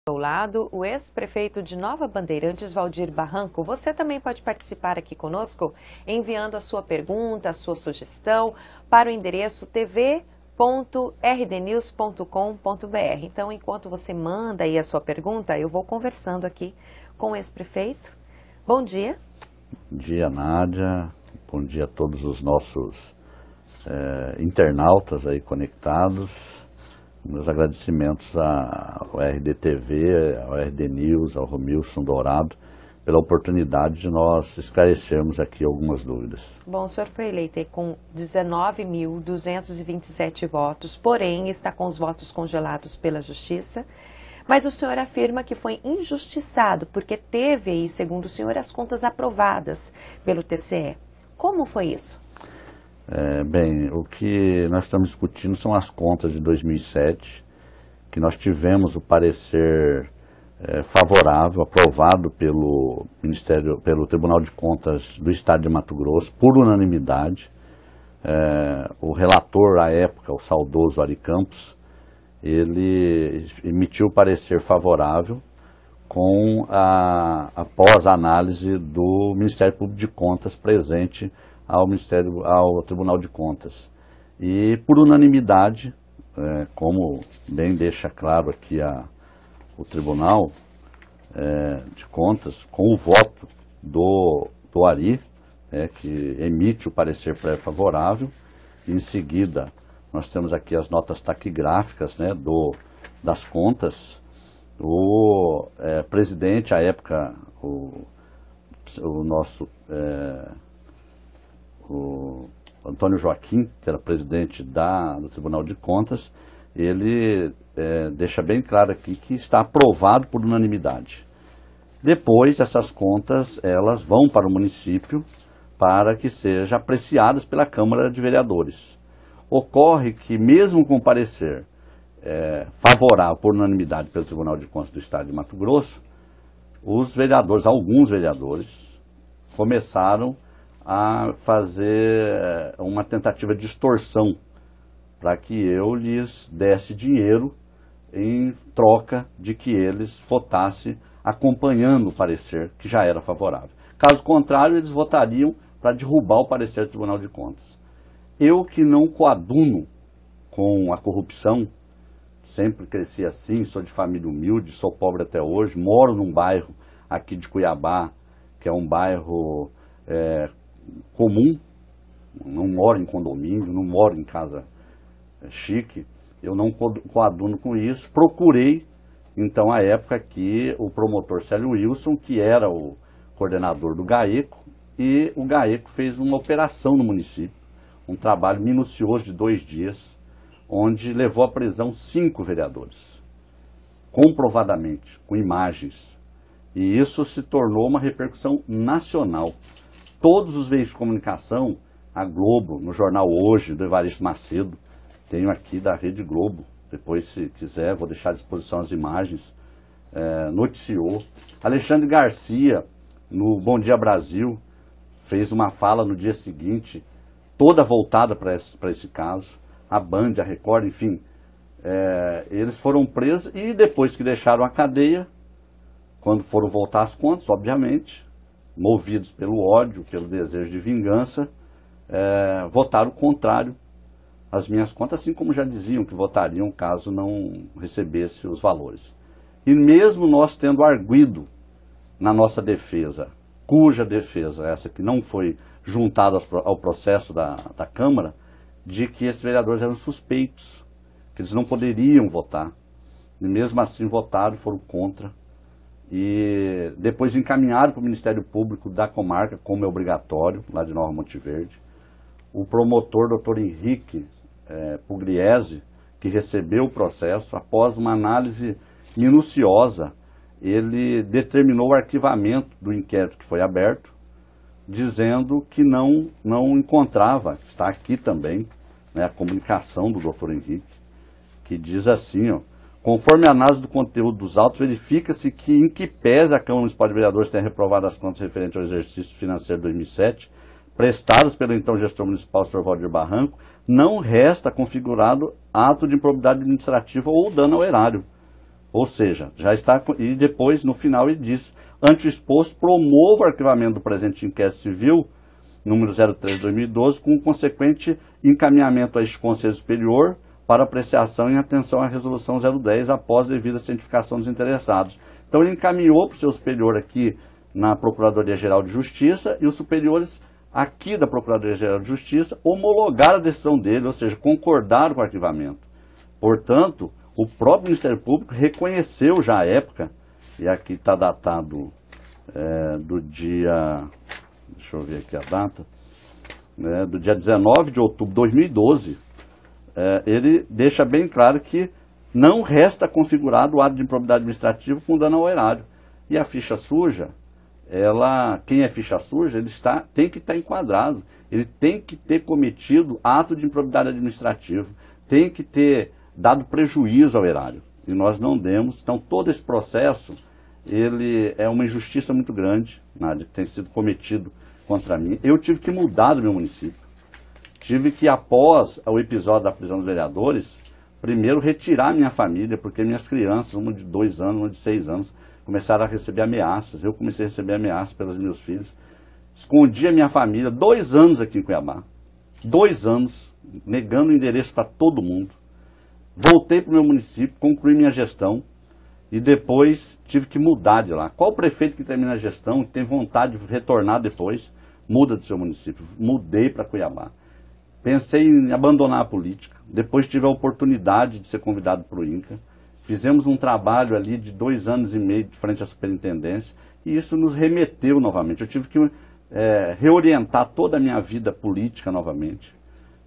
Ao lado, o ex-prefeito de Nova Bandeirantes, Valdir Barranco. Você também pode participar aqui conosco enviando a sua pergunta, a sua sugestão para o endereço tv.rdnews.com.br. Então, enquanto você manda aí a sua pergunta, eu vou conversando aqui com o ex-prefeito. Bom dia. Bom dia, Nádia. Bom dia a todos os nossos internautas aí conectados. Meus agradecimentos ao RDTV, ao RD News, ao Romilson Dourado, pela oportunidade de nós esclarecermos aqui algumas dúvidas. Bom, o senhor foi eleito aí com 19.227 votos, porém está com os votos congelados pela Justiça. Mas o senhor afirma que foi injustiçado, porque teve aí, segundo o senhor, as contas aprovadas pelo TCE. Como foi isso? Bem, o que nós estamos discutindo são as contas de 2007, que nós tivemos o parecer favorável, aprovado pelo Tribunal de Contas do Estado de Mato Grosso, por unanimidade. O relator, à época, o saudoso Ari Campos, ele emitiu o parecer favorável após a análise do Ministério Público de Contas presente ao Tribunal de Contas. E por unanimidade, como bem deixa claro aqui o Tribunal de Contas, com o voto do Ari, que emite o parecer pré-favorável, em seguida nós temos aqui as notas taquigráficas das contas. O presidente, à época, o Antônio Joaquim, que era presidente do Tribunal de Contas, ele deixa bem claro aqui que está aprovado por unanimidade. Depois, essas contas elas vão para o município para que sejam apreciadas pela Câmara de Vereadores. Ocorre que, mesmo com parecer favorável por unanimidade pelo Tribunal de Contas do Estado de Mato Grosso, alguns vereadores, começaram a fazer uma tentativa de extorsão para que eu lhes desse dinheiro em troca de que eles votassem acompanhando o parecer que já era favorável. Caso contrário, eles votariam para derrubar o parecer do Tribunal de Contas. Eu, que não coaduno com a corrupção, sempre cresci assim, sou de família humilde, sou pobre até hoje, moro num bairro aqui de Cuiabá, que é um bairro comum, não moro em condomínio, não moro em casa chique, eu não coaduno com isso. Procurei, então, à época que o promotor Célio Wilson, que era o coordenador do GAECO, e o GAECO fez uma operação no município, um trabalho minucioso de 2 dias, onde levou à prisão 5 vereadores, comprovadamente, com imagens. E isso se tornou uma repercussão nacional. Todos os veículos de comunicação, a Globo, no jornal Hoje, do Evaristo Macedo, tenho aqui da Rede Globo, depois, se quiser, vou deixar à disposição as imagens, noticiou. Alexandre Garcia, no Bom Dia Brasil, fez uma fala no dia seguinte, toda voltada para esse caso. A Band, a Record, enfim, eles foram presos e depois que deixaram a cadeia, quando foram voltar às contas, obviamente, movidos pelo ódio, pelo desejo de vingança, votaram contrário às minhas contas, assim como já diziam que votariam caso não recebesse os valores. E mesmo nós tendo arguido na nossa defesa, cuja defesa, essa que não foi juntada ao processo da Câmara, de que esses vereadores eram suspeitos, que eles não poderiam votar, e mesmo assim votaram e foram contra. E depois encaminharam para o Ministério Público da comarca, como é obrigatório, lá de Nova Monte Verde. O promotor, Dr. Henrique Pugliese, que recebeu o processo, após uma análise minuciosa, ele determinou o arquivamento do inquérito que foi aberto, dizendo que não encontrava, está aqui também, a comunicação do Dr. Henrique, que diz assim, conforme a análise do conteúdo dos autos, verifica-se que, em que pese a Câmara Municipal de Vereadores tenha reprovado as contas referentes ao exercício financeiro de 2007, prestadas pelo então gestor municipal, Sr. Valdir Barranco, não resta configurado ato de improbidade administrativa ou dano ao erário. Ou seja, já está, e depois, no final, ele diz, ante o exposto, promova o arquivamento do presente inquérito civil, número 03 de 2012, com o consequente encaminhamento a este Conselho Superior para apreciação e atenção à resolução 010 após devida cientificação dos interessados. Então ele encaminhou para o seu superior aqui na Procuradoria-Geral de Justiça e os superiores aqui da Procuradoria-Geral de Justiça homologaram a decisão dele, ou seja, concordaram com o arquivamento. Portanto, o próprio Ministério Público reconheceu já à época, e aqui está datado do dia, deixa eu ver aqui a data, do dia 19 de outubro de 2012, ele deixa bem claro que não resta configurado o ato de improbidade administrativa com dano ao erário. E a ficha suja, quem é ficha suja, ele tem que estar enquadrado, ele tem que ter cometido ato de improbidade administrativa, tem que ter dado prejuízo ao erário. E nós não demos, então todo esse processo, ele é uma injustiça muito grande, que tem sido cometido contra mim. Eu tive que mudar do meu município. Tive que, após o episódio da prisão dos vereadores, primeiro retirar minha família, porque minhas crianças, uma de 2 anos, uma de 6 anos, começaram a receber ameaças. Eu comecei a receber ameaças pelos meus filhos. Escondi a minha família 2 anos aqui em Cuiabá. 2 anos, negando o endereço para todo mundo. Voltei para o meu município, concluí minha gestão e depois tive que mudar de lá. Qual prefeito que termina a gestão, que tem vontade de retornar depois, muda do seu município? Mudei para Cuiabá. Pensei em abandonar a política. Depois tive a oportunidade de ser convidado para o INCRA. Fizemos um trabalho ali de 2 anos e meio de frente à superintendência e isso nos remeteu novamente. Eu tive que reorientar toda a minha vida política novamente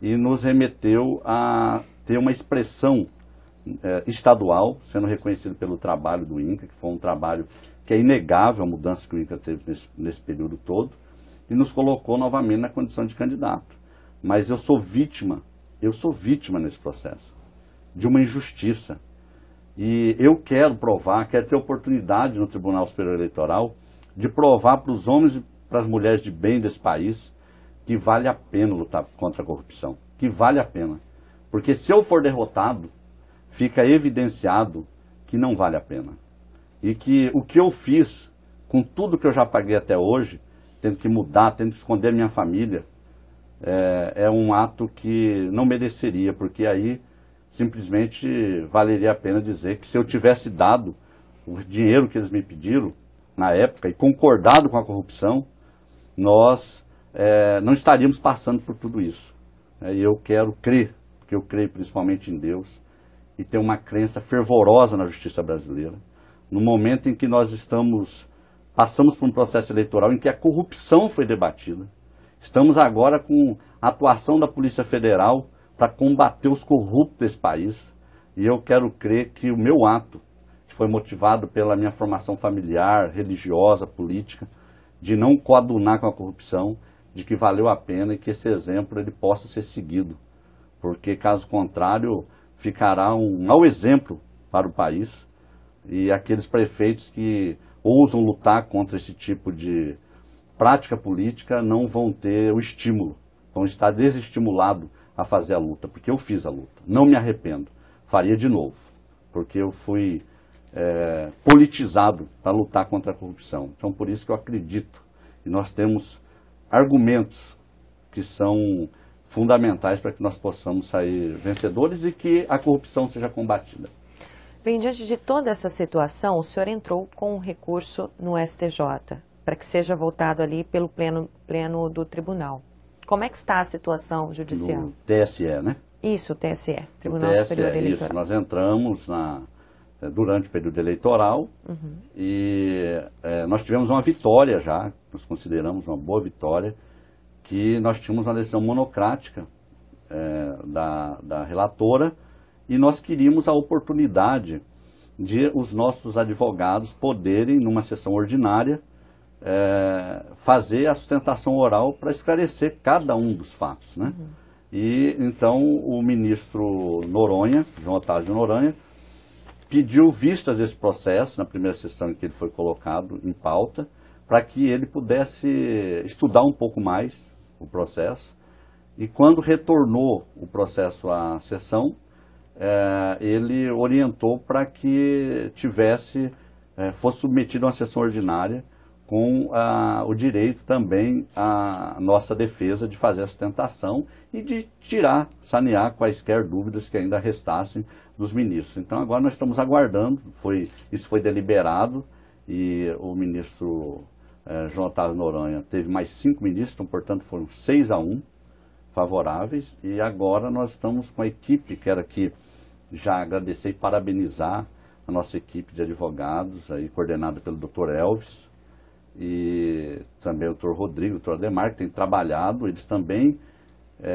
e nos remeteu a ter uma expressão estadual, sendo reconhecido pelo trabalho do INCRA, que foi um trabalho que é inegável, a mudança que o INCRA teve nesse período todo, e nos colocou novamente na condição de candidato. Mas eu sou vítima nesse processo, de uma injustiça. E eu quero provar, quero ter oportunidade no Tribunal Superior Eleitoral de provar para os homens e para as mulheres de bem desse país que vale a pena lutar contra a corrupção, que vale a pena. Porque se eu for derrotado, fica evidenciado que não vale a pena. E que o que eu fiz, com tudo que eu já paguei até hoje, tendo que mudar, tendo que esconder minha família, é um ato que não mereceria, porque aí simplesmente valeria a pena dizer que se eu tivesse dado o dinheiro que eles me pediram na época e concordado com a corrupção, nós não estaríamos passando por tudo isso. E eu quero crer, porque eu creio principalmente em Deus, e tenho uma crença fervorosa na justiça brasileira. No momento em que nós passamos por um processo eleitoral em que a corrupção foi debatida, estamos agora com a atuação da Polícia Federal para combater os corruptos desse país. E eu quero crer que o meu ato, que foi motivado pela minha formação familiar, religiosa, política, de não coadunar com a corrupção, de que valeu a pena e que esse exemplo ele possa ser seguido. Porque, caso contrário, ficará um mau exemplo para o país. E aqueles prefeitos que ousam lutar contra esse tipo de prática política não vão ter o estímulo, vão estar desestimulados a fazer a luta, porque eu fiz a luta, não me arrependo, faria de novo, porque eu fui politizado para lutar contra a corrupção. Então por isso que eu acredito, e nós temos argumentos que são fundamentais para que nós possamos sair vencedores e que a corrupção seja combatida. Bem, diante de toda essa situação, o senhor entrou com um recurso no STJ, para que seja votado ali pelo pleno do tribunal. Como é que está a situação judicial? No TSE, né? Isso, o TSE, Tribunal Superior Eleitoral. Isso, nós entramos durante o período eleitoral e nós tivemos uma vitória já, nós consideramos uma boa vitória, que nós tínhamos uma decisão monocrática da relatora e nós queríamos a oportunidade de os nossos advogados poderem, numa sessão ordinária, fazer a sustentação oral para esclarecer cada um dos fatos, né? E então o ministro Noronha, João Otávio Noronha, pediu vistas desse processo na primeira sessão em que ele foi colocado em pauta, para que ele pudesse estudar um pouco mais o processo. E quando retornou o processo à sessão, ele orientou para que fosse submetido a uma sessão ordinária com o direito também à nossa defesa de fazer a sustentação e de sanear quaisquer dúvidas que ainda restassem dos ministros. Então agora nós estamos aguardando, isso foi deliberado e o ministro João Otávio Noronha teve mais 5 ministros, então portanto foram 6-1 favoráveis, e agora nós estamos com a equipe, quero aqui já agradecer e parabenizar a nossa equipe de advogados, aí coordenada pelo Dr. Elvis, e também o Dr. Rodrigo, o Dr. Ademar, que tem trabalhado, eles também,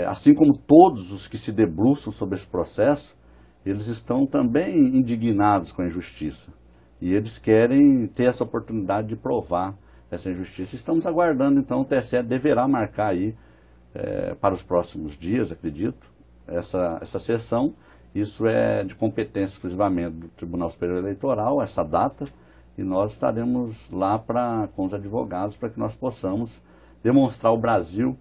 assim como todos os que se debruçam sobre esse processo, eles estão também indignados com a injustiça, e eles querem ter essa oportunidade de provar essa injustiça. Estamos aguardando, então, o TSE deverá marcar aí, para os próximos dias, acredito, essa sessão. Isso é de competência exclusivamente do Tribunal Superior Eleitoral, essa data, e nós estaremos lá com os advogados para que nós possamos demonstrar ao Brasil,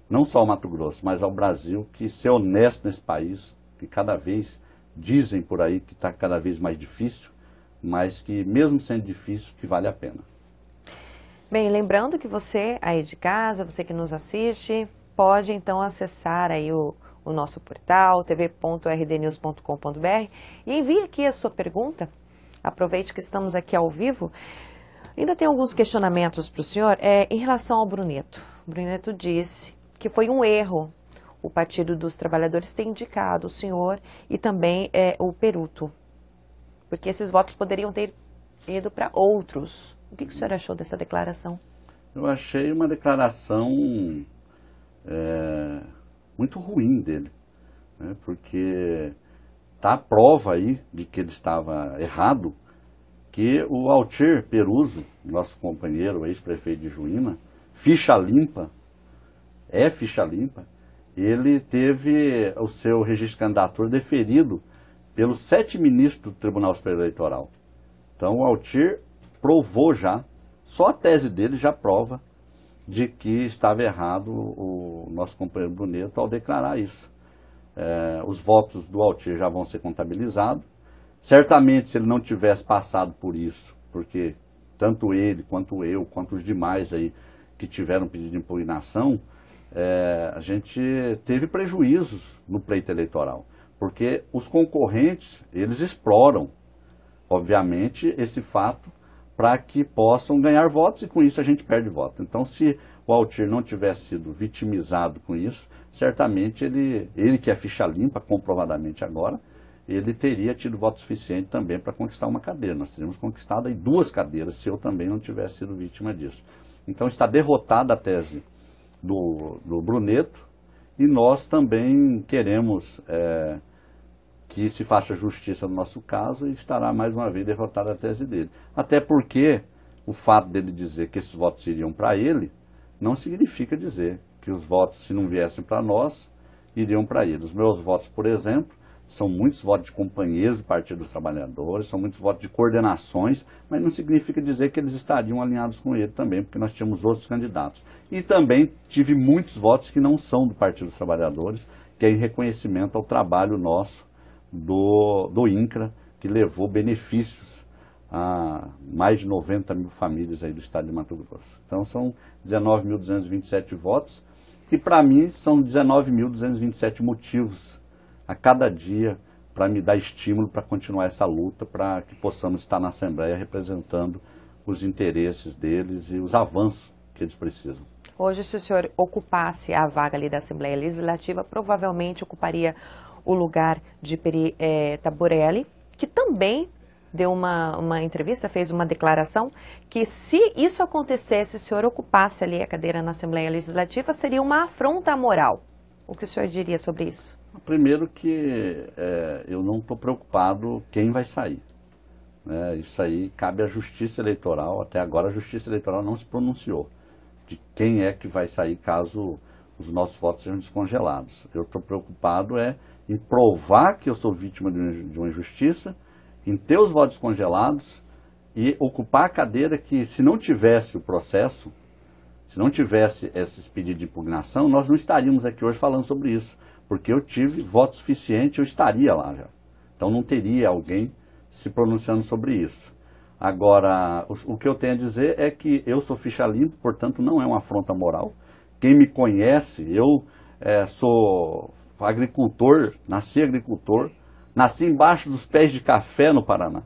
não só ao Mato Grosso, mas ao Brasil, que ser honesto nesse país, que cada vez dizem por aí que está cada vez mais difícil, mas que mesmo sendo difícil, que vale a pena. Bem, lembrando que você aí de casa, você que nos assiste, pode então acessar aí o nosso portal, tv.rdnews.com.br, e envie aqui a sua pergunta. Aproveite que estamos aqui ao vivo. Ainda tem alguns questionamentos para o senhor em relação ao Bruneto. O Bruneto disse que foi um erro o Partido dos Trabalhadores ter indicado o senhor e também o Peruto, porque esses votos poderiam ter ido para outros. O que o senhor achou dessa declaração? Eu achei uma declaração muito ruim dele, né, porque está a prova aí de que ele estava errado, que o Altir Peruso, nosso companheiro, ex-prefeito de Juína, ficha limpa, ele teve o seu registro de candidatura deferido pelos 7 ministros do Tribunal Superior Eleitoral. Então o Altir provou já, só a tese dele já prova de que estava errado o nosso companheiro Bruneto ao declarar isso. Os votos do Altir já vão ser contabilizados. Certamente, se ele não tivesse passado por isso, porque tanto ele, quanto eu, quanto os demais aí que tiveram pedido de impugnação, a gente teve prejuízos no pleito eleitoral, porque os concorrentes, eles exploram, obviamente, esse fato para que possam ganhar votos, e com isso a gente perde voto. Então, se o Altir não tivesse sido vitimizado com isso, certamente ele que é ficha limpa, comprovadamente agora, ele teria tido voto suficiente também para conquistar uma cadeira. Nós teríamos conquistado aí 2 cadeiras, se eu também não tivesse sido vítima disso. Então, está derrotada a tese do Bruneto, e nós também queremos que se faça justiça no nosso caso, e estará mais uma vez derrotada a tese dele. Até porque o fato dele dizer que esses votos iriam para ele, não significa dizer que os votos, se não viessem para nós, iriam para ele. Os meus votos, por exemplo, são muitos votos de companheiros do Partido dos Trabalhadores, são muitos votos de coordenações, mas não significa dizer que eles estariam alinhados com ele também, porque nós tínhamos outros candidatos. E também tive muitos votos que não são do Partido dos Trabalhadores, que é em reconhecimento ao trabalho nosso do INCRA, que levou benefícios a mais de 90 mil famílias aí do estado de Mato Grosso. Então são 19.227 votos, que para mim são 19.227 motivos a cada dia para me dar estímulo para continuar essa luta, para que possamos estar na Assembleia representando os interesses deles e os avanços que eles precisam. Hoje, se o senhor ocupasse a vaga ali da Assembleia Legislativa, provavelmente ocuparia o lugar de Peri Taborelli, que também deu uma entrevista, fez uma declaração, que se isso acontecesse, se o senhor ocupasse ali a cadeira na Assembleia Legislativa, seria uma afronta moral. O que o senhor diria sobre isso? Primeiro que eu não estou preocupado quem vai sair. Isso aí cabe à Justiça Eleitoral. Até agora a Justiça Eleitoral não se pronunciou de quem é que vai sair caso os nossos votos sejam descongelados. Eu estou preocupado em provar que eu sou vítima de uma injustiça, em ter os votos congelados e ocupar a cadeira que, se não tivesse o processo, se não tivesse esses pedidos de impugnação, nós não estaríamos aqui hoje falando sobre isso. porque eu tive voto suficiente, eu estaria lá já. Então não teria alguém se pronunciando sobre isso. Agora, o que eu tenho a dizer é que eu sou ficha limpa, portanto não é uma afronta moral. Quem me conhece, eu sou agricultor, nasci embaixo dos pés de café no Paraná.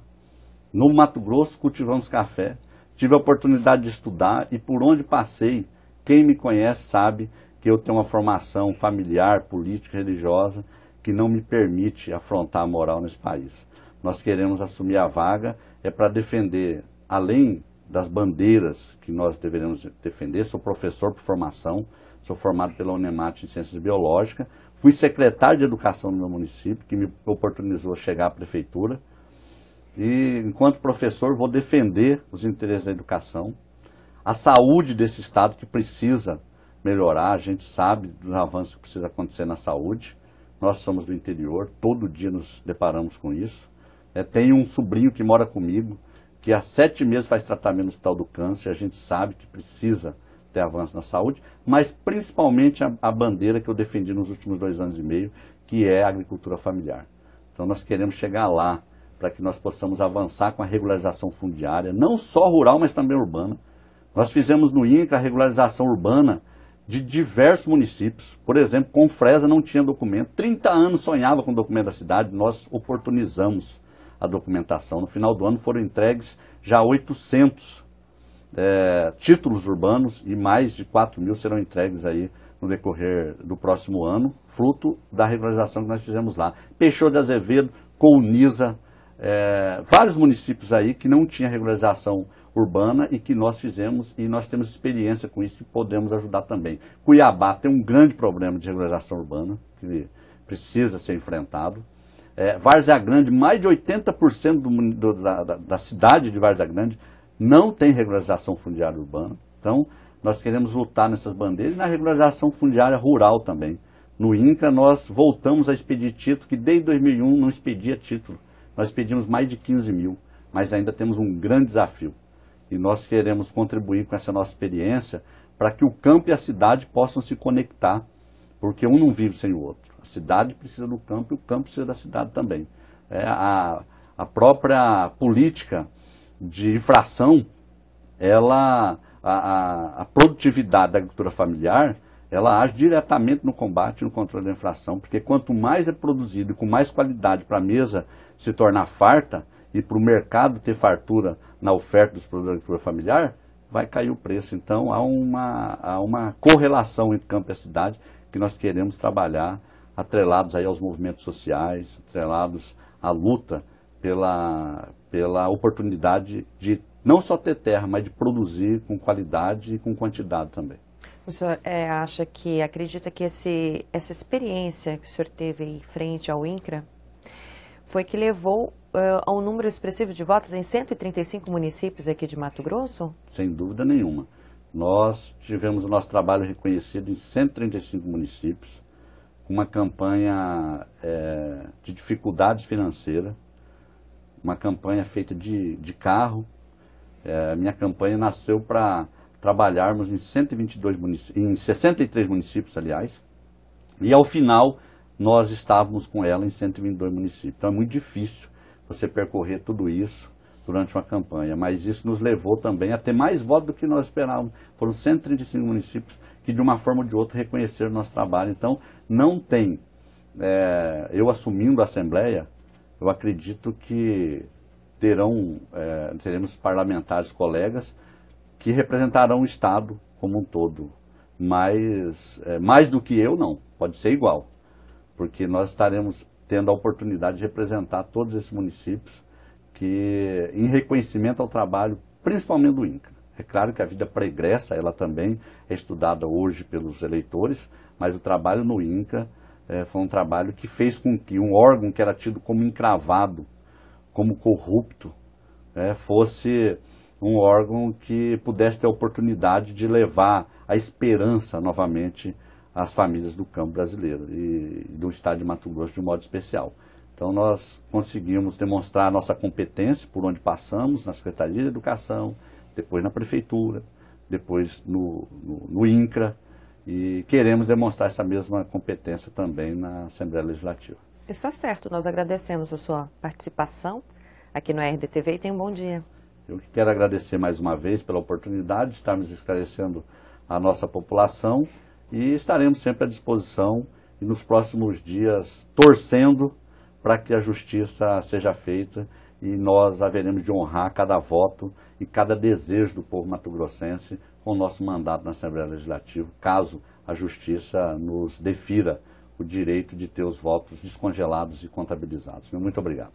No Mato Grosso cultivamos café, tive a oportunidade de estudar e por onde passei, quem me conhece sabe que eu tenho uma formação familiar, política, religiosa, que não me permite afrontar a moral nesse país. Nós queremos assumir a vaga, para defender, além das bandeiras que nós deveremos defender, sou professor por formação, sou formado pela Unemat em Ciências Biológicas, fui secretário de Educação no meu município, que me oportunizou chegar à prefeitura, e enquanto professor vou defender os interesses da educação, a saúde desse estado que precisa melhorar, a gente sabe dos avanços que precisa acontecer na saúde, nós somos do interior, todo dia nos deparamos com isso. Tenho um sobrinho que mora comigo, que há 7 meses faz tratamento no Hospital do Câncer, a gente sabe que precisa ter avanço na saúde, mas principalmente a bandeira que eu defendi nos últimos 2 anos e meio, que é a agricultura familiar. Então nós queremos chegar lá, para que nós possamos avançar com a regularização fundiária, não só rural, mas também urbana. Nós fizemos no INCRA a regularização urbana de diversos municípios. Por exemplo, Confresa não tinha documento, 30 anos sonhava com o documento da cidade, nós oportunizamos a documentação. No final do ano foram entregues já 800 títulos urbanos e mais de 4.000 serão entregues aí no decorrer do próximo ano, fruto da regularização que nós fizemos lá. Peixoto de Azevedo, Colniza, vários municípios aí que não tinha regularização urbana e que nós fizemos e nós temos experiência com isso e podemos ajudar também. Cuiabá tem um grande problema de regularização urbana que precisa ser enfrentado. Várzea Grande, mais de 80% da cidade de Várzea Grande não tem regularização fundiária urbana. Então, nós queremos lutar nessas bandeiras e na regularização fundiária rural também. No INCRA, nós voltamos a expedir título, que desde 2001 não expedia título. Nós expedimos mais de 15.000, mas ainda temos um grande desafio. E nós queremos contribuir com essa nossa experiência para que o campo e a cidade possam se conectar, porque um não vive sem o outro. A cidade precisa do campo e o campo precisa da cidade também. A própria política de infração, a produtividade da agricultura familiar, ela age diretamente no combate e no controle da inflação, porque quanto mais é produzido e com mais qualidade para a mesa se tornar farta e para o mercado ter fartura na oferta dos produtos da agricultura familiar, vai cair o preço. Então há uma correlação entre campo e a cidade que nós queremos trabalhar, atrelados aí aos movimentos sociais, atrelados à luta pela oportunidade de não só ter terra, mas de produzir com qualidade e com quantidade também. O senhor acredita que essa experiência que o senhor teve em frente ao INCRA foi que levou a um número expressivo de votos em 135 municípios aqui de Mato Grosso? Sem dúvida nenhuma. Nós tivemos o nosso trabalho reconhecido em 135 municípios, com uma campanha de dificuldades financeiras, uma campanha feita de carro. Minha campanha nasceu para trabalharmos em 63 municípios, aliás, e ao final nós estávamos com ela em 122 municípios. Então é muito difícil você percorrer tudo isso durante uma campanha, mas isso nos levou também a ter mais votos do que nós esperávamos. Foram 135 municípios que de uma forma ou de outra reconheceram o nosso trabalho. Então não tem, eu assumindo a Assembleia, eu acredito que teremos parlamentares colegas que representarão o Estado como um todo, mas mais do que eu não, pode ser igual, porque nós estaremos tendo a oportunidade de representar todos esses municípios que, em reconhecimento ao trabalho, principalmente do INCRA. É claro que a vida pregressa, ela também é estudada hoje pelos eleitores, mas o trabalho no INCRA foi um trabalho que fez com que um órgão que era tido como encravado, como corrupto, fosse um órgão que pudesse ter a oportunidade de levar a esperança novamente às famílias do campo brasileiro e do estado de Mato Grosso de um modo especial. Então nós conseguimos demonstrar a nossa competência por onde passamos, na Secretaria de Educação, depois na Prefeitura, depois no INCRA, e queremos demonstrar essa mesma competência também na Assembleia Legislativa. Está certo, nós agradecemos a sua participação aqui no RDTV e tenha um bom dia. Eu quero agradecer mais uma vez pela oportunidade de estarmos esclarecendo a nossa população e estaremos sempre à disposição e nos próximos dias torcendo para que a justiça seja feita e nós haveremos de honrar cada voto e cada desejo do povo mato-grossense com o nosso mandato na Assembleia Legislativa, caso a justiça nos defira o direito de ter os votos descongelados e contabilizados. Muito obrigado.